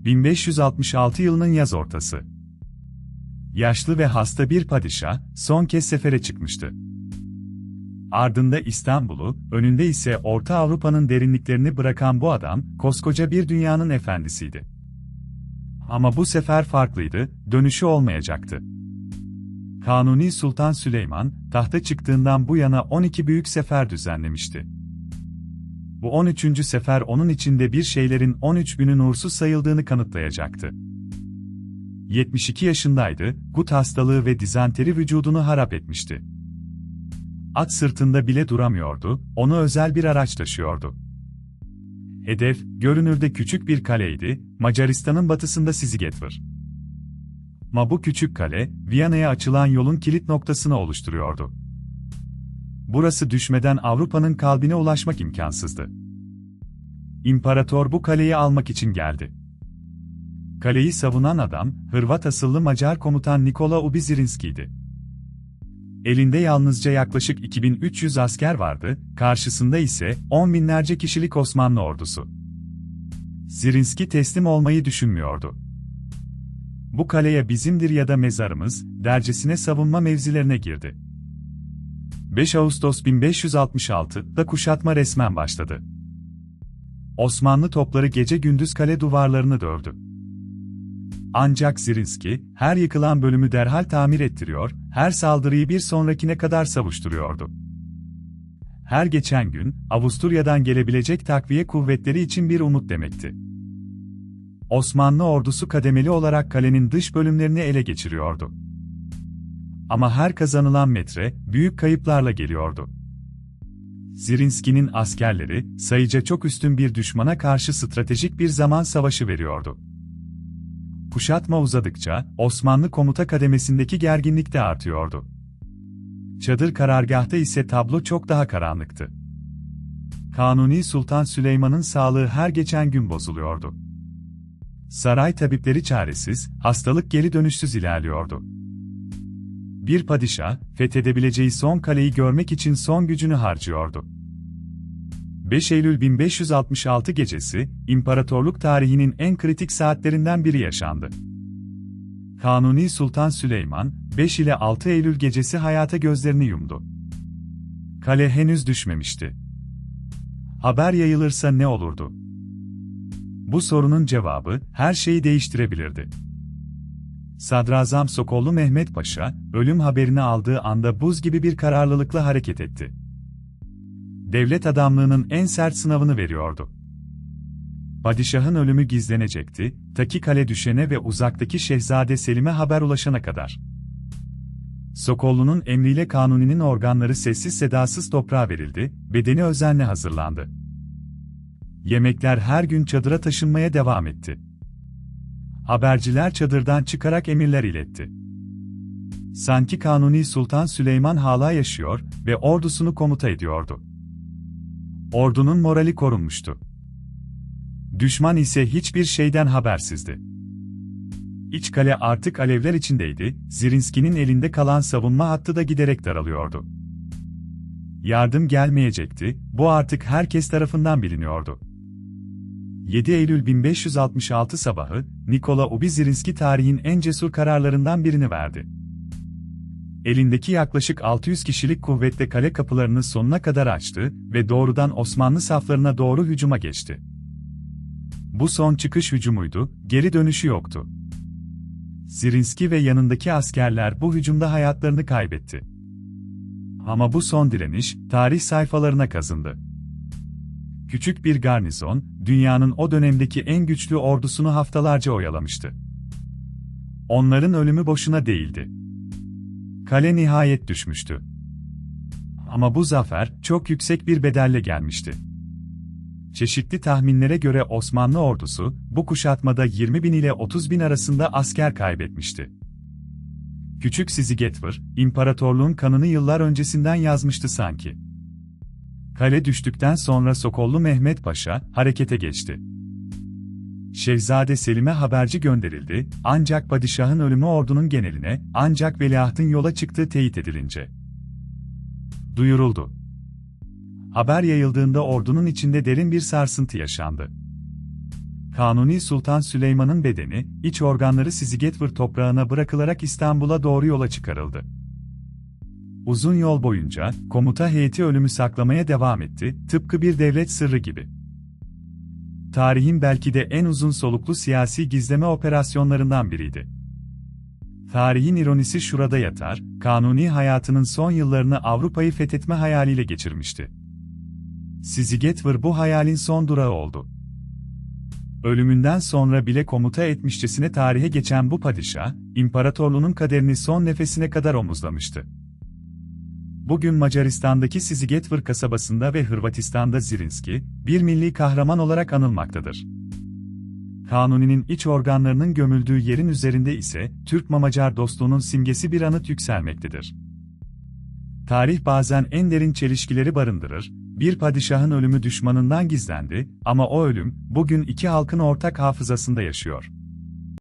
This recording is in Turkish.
1566 yılının yaz ortası. Yaşlı ve hasta bir padişah, son kez sefere çıkmıştı. Ardında İstanbul'u, önünde ise Orta Avrupa'nın derinliklerini bırakan bu adam, koskoca bir dünyanın efendisiydi. Ama bu sefer farklıydı, dönüşü olmayacaktı. Kanuni Sultan Süleyman, tahta çıktığından bu yana 12 büyük sefer düzenlemişti. Bu 13. sefer onun içinde bir şeylerin 13 binin uğursuz sayıldığını kanıtlayacaktı. 72 yaşındaydı, gut hastalığı ve dizanteri vücudunu harap etmişti. At sırtında bile duramıyordu, onu özel bir araç taşıyordu. Hedef, görünürde küçük bir kaleydi, Macaristan'ın batısında Sizigetvar. Ama bu küçük kale, Viyana'ya açılan yolun kilit noktasını oluşturuyordu. Burası düşmeden Avrupa'nın kalbine ulaşmak imkansızdı. İmparator bu kaleyi almak için geldi. Kaleyi savunan adam, Hırvat asıllı Macar komutan Nikola Ubizirinski'ydi. Elinde yalnızca yaklaşık 2300 asker vardı, karşısında ise 10 binlerce kişilik Osmanlı ordusu. Zirinski teslim olmayı düşünmüyordu. Bu kaleye bizimdir ya da mezarımız, dercesine savunma mevzilerine girdi. 5 Ağustos 1566'da kuşatma resmen başladı. Osmanlı topları gece gündüz kale duvarlarını dövdü. Ancak Zirinski, her yıkılan bölümü derhal tamir ettiriyor, her saldırıyı bir sonrakine kadar savuşturuyordu. Her geçen gün, Avusturya'dan gelebilecek takviye kuvvetleri için bir umut demekti. Osmanlı ordusu kademeli olarak kalenin dış bölümlerini ele geçiriyordu. Ama her kazanılan metre, büyük kayıplarla geliyordu. Zirinski'nin askerleri, sayıca çok üstün bir düşmana karşı stratejik bir zaman savaşı veriyordu. Kuşatma uzadıkça, Osmanlı komuta kademesindeki gerginlik de artıyordu. Çadır karargahta ise tablo çok daha karanlıktı. Kanuni Sultan Süleyman'ın sağlığı her geçen gün bozuluyordu. Saray tabipleri çaresiz, hastalık geri dönüşsüz ilerliyordu. Bir padişah, fethedebileceği son kaleyi görmek için son gücünü harcıyordu. 5 Eylül 1566 gecesi, imparatorluk tarihinin en kritik saatlerinden biri yaşandı. Kanuni Sultan Süleyman, 5 ile 6 Eylül gecesi hayata gözlerini yumdu. Kale henüz düşmemişti. Haber yayılırsa ne olurdu? Bu sorunun cevabı, her şeyi değiştirebilirdi. Sadrazam Sokollu Mehmet Paşa, ölüm haberini aldığı anda buz gibi bir kararlılıkla hareket etti. Devlet adamlığının en sert sınavını veriyordu. Padişahın ölümü gizlenecekti, ta ki kale düşene ve uzaktaki Şehzade Selim'e haber ulaşana kadar. Sokollu'nun emriyle Kanuni'nin organları sessiz sedasız toprağa verildi, bedeni özenle hazırlandı. Yemekler her gün çadıra taşınmaya devam etti. Haberciler çadırdan çıkarak emirler iletti. Sanki Kanuni Sultan Süleyman hala yaşıyor ve ordusunu komuta ediyordu. Ordunun morali korunmuştu. Düşman ise hiçbir şeyden habersizdi. İç kale artık alevler içindeydi, Zirinski'nin elinde kalan savunma hattı da giderek daralıyordu. Yardım gelmeyecekti, bu artık herkes tarafından biliniyordu. 7 Eylül 1566 sabahı, Nikola Ubizirinski tarihin en cesur kararlarından birini verdi. Elindeki yaklaşık 600 kişilik kuvvetle kale kapılarını sonuna kadar açtı ve doğrudan Osmanlı saflarına doğru hücuma geçti. Bu son çıkış hücumuydu, geri dönüşü yoktu. Zirinski ve yanındaki askerler bu hücumda hayatlarını kaybetti. Ama bu son direniş, tarih sayfalarına kazındı. Küçük bir garnizon, dünyanın o dönemdeki en güçlü ordusunu haftalarca oyalamıştı. Onların ölümü boşuna değildi. Kale nihayet düşmüştü. Ama bu zafer, çok yüksek bir bedelle gelmişti. Çeşitli tahminlere göre Osmanlı ordusu, bu kuşatmada 20.000 ile 30.000 arasında asker kaybetmişti. Küçük Sizigetvar, imparatorluğun kanını yıllar öncesinden yazmıştı sanki. Kale düştükten sonra Sokollu Mehmet Paşa, harekete geçti. Şehzade Selim'e haberci gönderildi, ancak padişahın ölümü ordunun geneline, ancak veliahtın yola çıktığı teyit edilince duyuruldu. Haber yayıldığında ordunun içinde derin bir sarsıntı yaşandı. Kanuni Sultan Süleyman'ın bedeni, iç organları Sizigetvır toprağına bırakılarak İstanbul'a doğru yola çıkarıldı. Uzun yol boyunca, komuta heyeti ölümü saklamaya devam etti, tıpkı bir devlet sırrı gibi. Tarihin belki de en uzun soluklu siyasi gizleme operasyonlarından biriydi. Tarihin ironisi şurada yatar, Kanuni hayatının son yıllarını Avrupa'yı fethetme hayaliyle geçirmişti. Sizigetvır bu hayalin son durağı oldu. Ölümünden sonra bile komuta etmişçesine tarihe geçen bu padişah, imparatorluğunun kaderini son nefesine kadar omuzlamıştı. Bugün Macaristan'daki Sizigetvır kasabasında ve Hırvatistan'da Zrinski, bir milli kahraman olarak anılmaktadır. Kanuni'nin iç organlarının gömüldüğü yerin üzerinde ise, Türk-Macar dostluğunun simgesi bir anıt yükselmektedir. Tarih bazen en derin çelişkileri barındırır, bir padişahın ölümü düşmanından gizlendi ama o ölüm, bugün iki halkın ortak hafızasında yaşıyor.